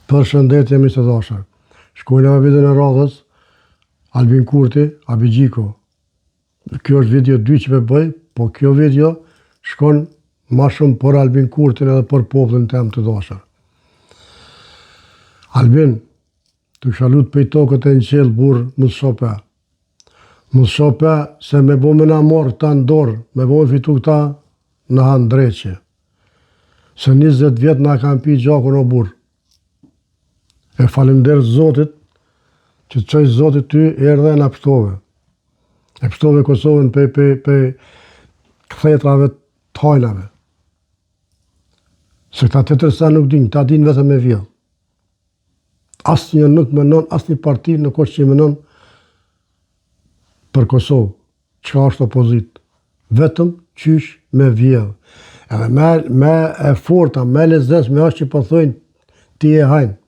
Përshëndetje mi të dashur. Shkojnë me videon e radhës Albin Kurti, Abigjiko. Kjo është video 2 që me bëj, po kjo video shkon ma shumë për Albin Kurtin edhe për popullin tem të dashur. Albin, të shalut për i tokët e në qelë burë më shope. Më shope se me bo me na morë këta në dorë, me bo me fitu këta në hanë dreqe. Se 20 vjetë na kam pi gjakun o burë. E falemderë Zotit, që të qoj Zotit ty erdhe në pështove. E pështove Kosovën për këthetrave të hajnave. Se këta të tërsa nuk din, ta din vetëm me vjellë. Asë një nuk menon, asë një parti nuk është që menon për Kosovë, që është opozit. Vetëm qysh me vjellë. Edhe me e forta, me lezes, me është që përthojnë ti e hajnë.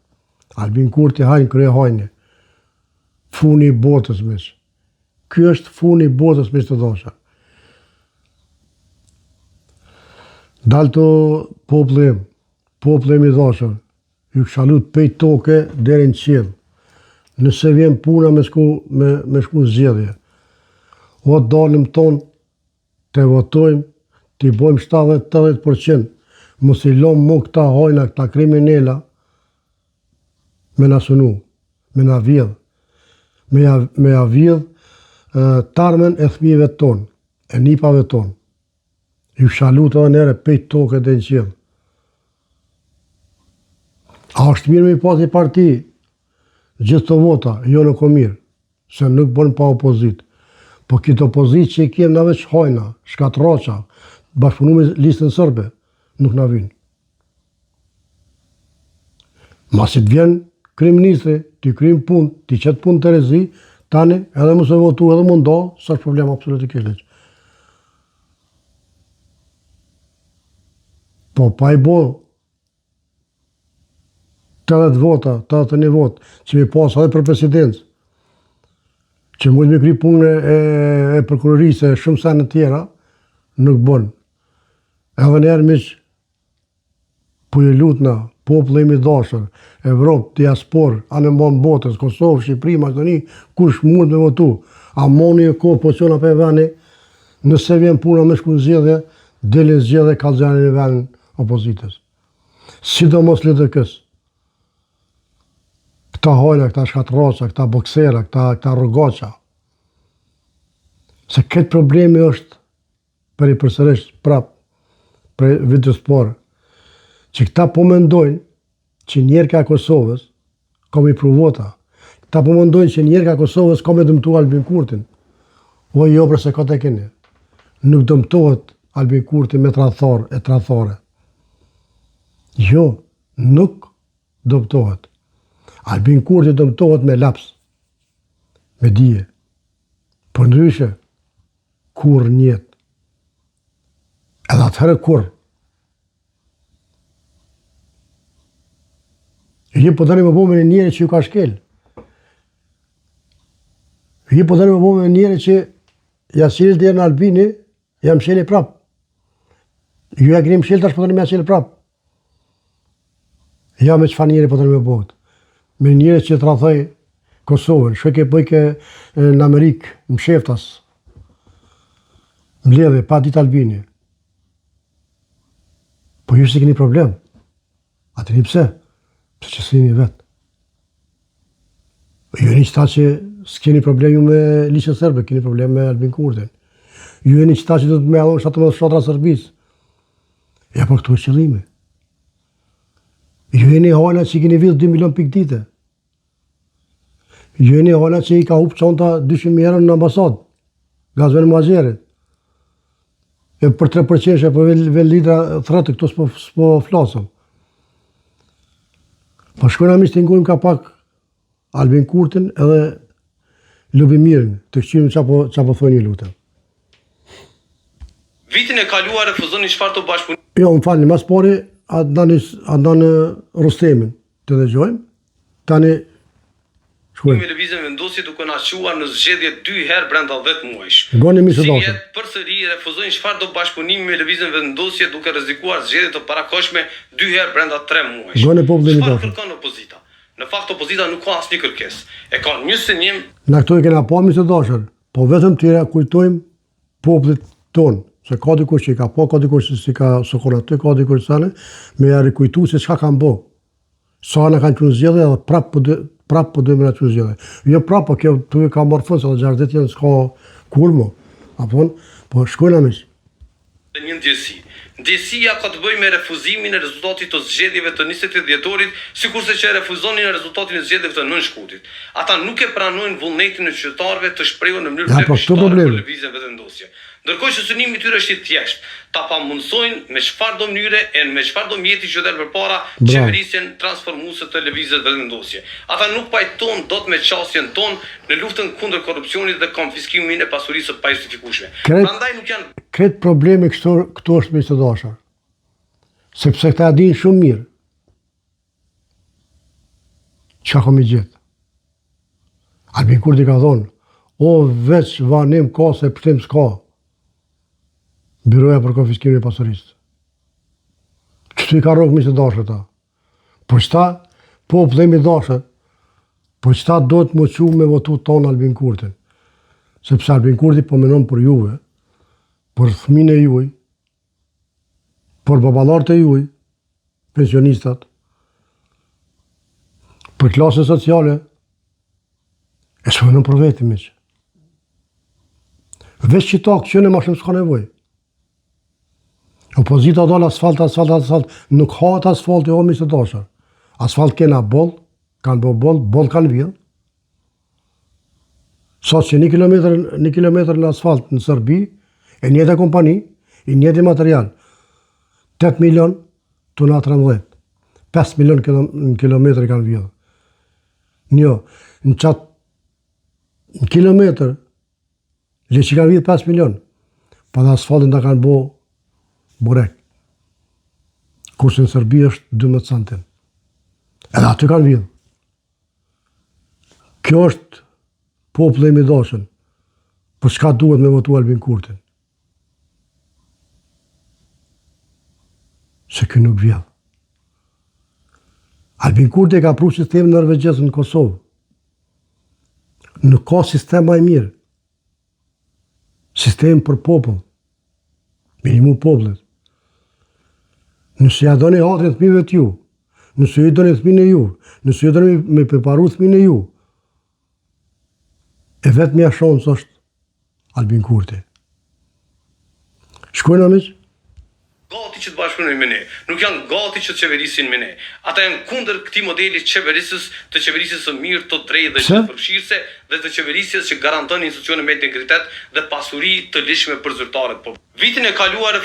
Albin Kurti hajnë krye hajnë. Funi i botës mish. Ky është funi i botës mish të dosha. Dalë të popullim i dashur, ju shalut pej toke deri në qiell. Nëse vjen puna me shku zgjedhje. O dalim ton, të votojmë, të i bojmë 70-80%, mos i lom mu këta hajna, këta kriminela, me na sunu, me na vjedh, me ja vjedh tarmen e thmive ton, e nipave ton. Ju shalut edhe nere pej toke dhe në qilë. A është mirë me i pati parti, gjithë të vota, jo nuk o mirë, se nuk bën pa opozit. Po këtë opozit që i kiem na veç hajna, shkatraqa, bashkëpunu me listën sërbe, nuk na vinë. Masit vjen kryeministri, ti kryjmë punë, ti qëtë punë të rezi, tani edhe mëse votu edhe mundo, së është problem absolutikisht. Po pa i bo 80 vota, 81 vot, që mi pas edhe për presidencë, që mund me kry punë e prokurorisë e shumë sanë tjera, nuk bën. Edhe njerë miq, po i lutna, popullim i dashur, Evropë, diaspor, anë mban botës, Kosovë, Shqipëri, Maqedoni, kush mund me votu. A moni e kohë po qona për veni, nëse vjen puna me shku zgjedhje, delin zgjedhje kallxhanin e venin opozitës. Sidomos LDK-s. Këta hajna, këta shkatraqa, këta boksera, këta rrogaqa. Se këtë problemi është për i përsërish prap për vitës parë, që këta po mendojnë që njerëka Kosovës ka me provota. Këta po mendojnë që njerëka Kosovës ka me dëmtu Albin Kurtin. O jo, përse ka të keni. Nuk dëmtohet Albin Kurti me trathare. Jo, nuk dëmtohet. Albin Kurti dëmtohet me laps, me dije. Për ndryshe, kur njet. Edhe atëherë kur. Ju po tani më bo me një njeri që ju ka shkel. Ju po tani më bo me një njeri që ja silë të në Albini, ja msheli prap. Ju ja keni msheli tash po tani me ja silë prap. Ja me qëfa njeri po tani me bohet. Me njeri që të rathoj Kosovën, shke bëjke në Amerikë, më sheftas, mbledhe, pa dit Albini. Po ju si keni problem. Atëri pse? Pse që s'keni vetë. Ju e një qëta që s'keni problem ju me liqën sërbe, keni problem me Albin Kurtin. Ju e një qëta që do të me allonë 17 shatra sërbis. Ja, për këtu e qëllimi. Ju e një hana që i keni vidhë 2 milion pikdite. Ju e një hana që i ka hupë qonta 200.000 euro në ambasadë, gazve në muajerit. E për 3% për vel lidra thretë, këto s'po flasëm. Po shkojna mi stingojmë ka pak Albin Kurtin edhe Lubimirin, të shqimë qa po thoi një lutëm. Vitin e kaluar refuzoni çfarë të bashkëpunimi? Jo, më falni, mas pari Adnan Rustemin të dëgjojmë. Tani Shkoj. me lëvizjen vendosje duke na quar në zgjedhje 2 herë brenda 10 muajsh. Goni mi së Si dashur. vjet përsëri refuzojnë çfarë do bashkëpunimi me lëvizjen vendosje duke rrezikuar zgjedhje të parakohshme 2 herë brenda 3 muajsh. Goni populli i Çfarë dashur. kërkon opozita? Në fakt opozita nuk ka asnjë kërkesë. E ka një synim Na këto i kena pa mi së dashur, po vetëm tira kujtojmë popullit ton, se ka dikush që i ka pa, ka dikush që si ka sokon aty, ka dikush sane, me ja rikujtu se çka kanë bë. Sa në kanë qenë zgjedhje edhe prap po dojmë na qenë zgjedhje. Jo prap, po kjo tu ka marrë fund, se 60 janë s'ka kur mo. Apo, po shkojnë miq. dhe një ndjesi. Ndjesia ka të bëjë me refuzimin e rezultatit të zgjedhjeve të 28 dhjetorit, sikurse që refuzonin rezultatin e zgjedhjeve të 9 shkutit. Ata nuk e pranojnë vullnetin e qytetarëve të shprehur në mënyrë Ja, po, këto plebiscitare problemi. për lëvizjen vendosje. Ndërkohë që synimi i tyre është i thjeshtë, ta pamundsojnë me çfarëdo mënyre e me çfarëdo mjeti që del përpara Bravo. qeverisjen transformuese të lëvizjes vendosje. Ata nuk pajton dot me qasjen tonë në luftën kundër korrupsionit dhe konfiskimin e pasurisë së pajustifikueshme. Kret- Prandaj nuk janë Kretë problemi këto është me së dashur. Sepse këta din shumë mirë. Çka kam i gjithë. Albin Kurti ka thonë, o veç vanim ka se pështim s'ka. Byroja për konfiskimin e pasurisë. Qëtu i ka rogë mi së dashur ta. Por qëta, populli i dashur, por qëta do të më qu me votu tonë Albin Kurtin. Sepse Albin Kurti po menon për juve, për fëmijën e juaj, për baballarët e juaj, pensionistat, për klasën sociale, e s'menon për vetë miq. Veç që ta këqyne ma shumë s'ka nevoj. Opozita dole asfalt, nuk hahet asfalti o miq të dashur. Asfalt kena boll, kanë boll kanë vjedh. Sa që 1 kilometër në asfalt në Serbi, e njëta kompani, i njëti material, 8 milion tona 13, 5 milion në kilometër kanë vjedhë. Një, në qatë në kilometër, le që kanë vjedhë 5 milion, pa dhe asfaltin da kanë bo burek. Kurse në Serbi është 12 centim. Edhe aty kanë vjedhë. Kjo është populli i dashur. Për çka duhet me votu Albin Kurtin? Se kjo nuk vjedh. Albin Kurti ka pru sistemin norvegjes në Kosovë. Nuk ka sistem më i mirë. Sistem për popull. Minimu popullit. Nëse ja doni hatrin fëmijëve t'ju, nëse ju doni fëmijën e ju, nëse ju doni me preparu fëmijën e ju, e vetë mja shonë së është Albin Kurti. Shkojnë miq? gati që të bashkëpunojnë me ne, nuk janë gati që të qeverisin me ne. Ata janë kundër këtij modeli të qeverisjes së mirë, të drejtë dhe Pse? të përfshirëse dhe të qeverisjes që garanton institucione me integritet dhe pasuri të lishme për zyrtarët. Po vitin e kaluar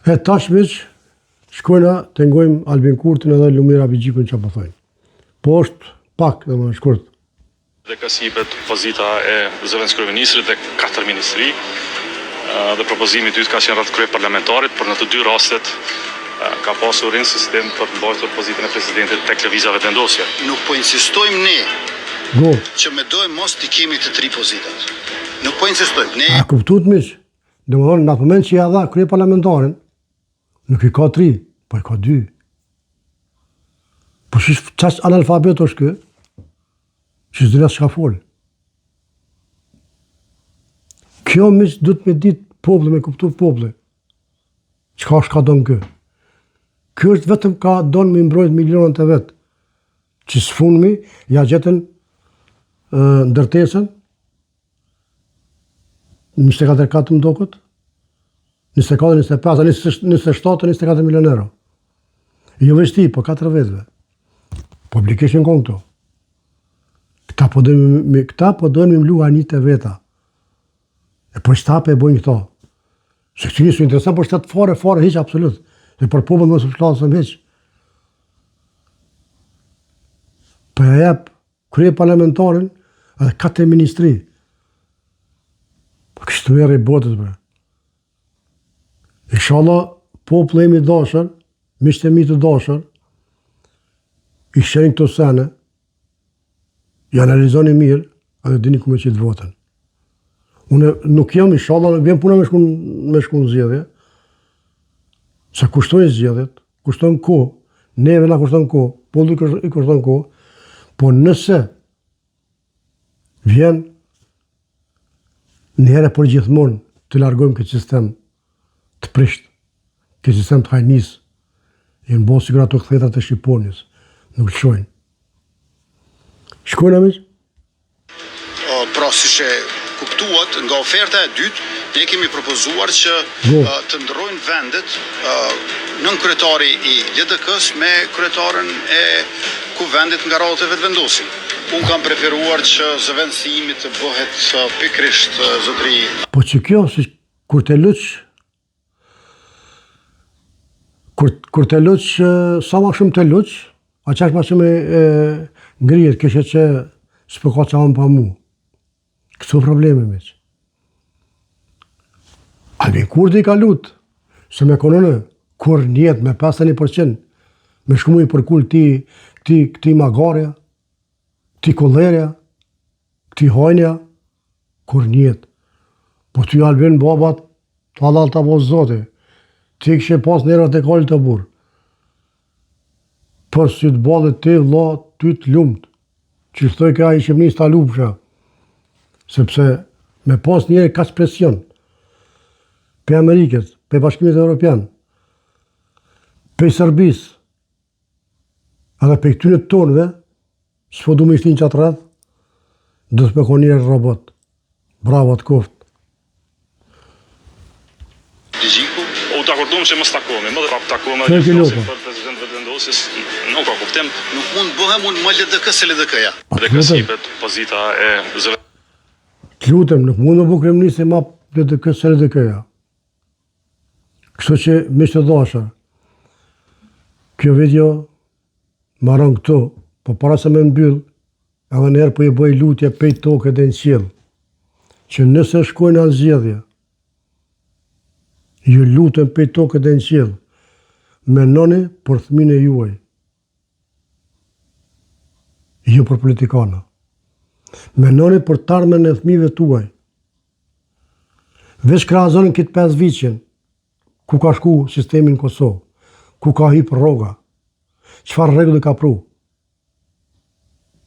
E tash miq, shkojna të ngojmë Albin Kurtin edhe Lumira Bigjikun që po thojnë. Po është pak, dhe më shkurt. Dhe ka si bet pozita e zëvendës kryeministrit dhe 4 ministri, dhe propozimi i dytë ka qenë rreth krye parlamentarit, por në të dy rastet ka pasur insistim për të mbajtur pozitën e presidentit tek lëvizjave vendosje. Nuk po insistojmë ne Go, që me dojmë mos t'i kemi të 3 pozitat. Nuk po insistojmë. Ne a kuptuat miq? Dhe më thonë, në atë moment që ja dha krye parlamentarin, nuk i ka 3, po i ka 2. Po shish qash analfabet është kë, që s'dina s'ka folë. Kjo miq du të me ditë populli, me kuptu populli. Qka është ka donë kë? Kjo është vetëm ka donë me mbrojt milionat e vetë, që s'funmi, ja gjetën ndërtesën, 24 më dokët, 24, 25, 27, 24 milion euro. Jo vështi, po 4 vetëve. Publikishin konë këto. Këta po dojnë me mlu anit e veta. E për shtape e bojnë këto. Se që njësë interesant, për shtatë fare, hiq absolut. E për popull më së flasëm hiq. Për e jep krye parlamentarin edhe 4 ministri. Për kështu e botës bre. Inshallah, populli im i dashur, miqtë e mi të dashur, i shenjë këto sene, i analizoni mirë, edhe dini ku me qitë votën. Unë nuk jam, inshallah, vjen puna me shku në zgjedhje, se kushtojnë zgjedhjet, kushtojnë kohë, neve na kushtojnë kohë, politik i kushtojnë kohë, po nëse vjen një herë për gjithmonë të largojmë këtë sistem të prisht, këtë sistem të hajnis, i në bëhë sigur ato këthetat e Shqiponjës, nuk të shojnë. Shkojnë amiq? Pra si që kuptuat nga oferta e dytë, ne kemi propozuar që të ndrojnë vendet nën kryetari i LDK-s me kryetaren e kuvendit nga radhët e vetëvendosin. Unë kam preferuar që zëvendësimi të bëhet pikrisht zotëri. Po që kjo, si kur të lëq, kur të lëq, sa ma shumë të lëq, a qash ma shumë ngrijet, kështë që s'po ka që amë pa mu. Këto probleme me që. Albin Kurdi ka lutë, se me konone, kur njetë me 51%, me shkumu i përkull ti magarja, ti kollerja, ti hajnja, kur njetë. Po ty Albin babat, të halal të avos zote, ti kështë pas nërët e kallë të burë. Për si të badet ti, la, ty të lumët, që shtoj ka i Shqipnis të lupësha, sepse me pas njëri ka presion, pe Amerikës, pe Bashkimit Evropian, pe Serbis, edhe pe këtyne tonëve, s'po du me ishtin qatë rreth, do të pekon njëri robot. Bravo të koft. U dakordum që mos takohemi, më prap takohemi Çfarë ke lutur? për president vetëvendosis, nuk ka kuptim. Nuk mund bëhem unë më LDK se LDK-ja. Dhe kësipet pozita e zëve. Të lutem, nuk mund të bu kryeminist ma LDK se LDK-ja. Kështu që me që dashër, kjo video maron këtu, po para se me mbyll, edhe njerë po i bëj lutje pej toke dhe në qiell, që nëse shkojnë anë zgjedhje, ju lutem pej toke dhe në qiell, menoni për fëmijën e juaj, jo për politikana. Menoni për të ardhmen e fëmijëve tuaj. Veç krahazonin këtë 5 vitin, ku ka shku sistemi në Kosovë, ku ka hip rroga, çfarë rregull ka pru.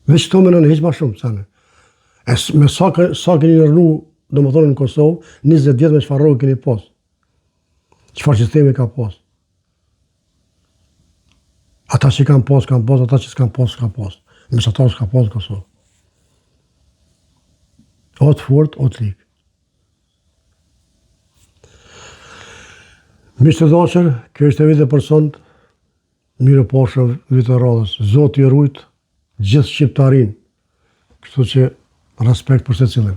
Veç këto menoni hiq ma shumë, sane. Me sa keni nërnu, do më thonë në Kosovë, 20 vjet me çfarë rrogë keni pas. Çfarë sistemi ka pas. Ata që kanë pas, ata që s'kan pas, s'kan pas. Mesatarë s'ka pas në Kosovë. O të fort, o të likë. Miqtë të dashur, kjo është e vite për sonte, mirë pashë vite radhës. Zoti i rujt gjithë shqiptarin, kështu që respekt për secilin.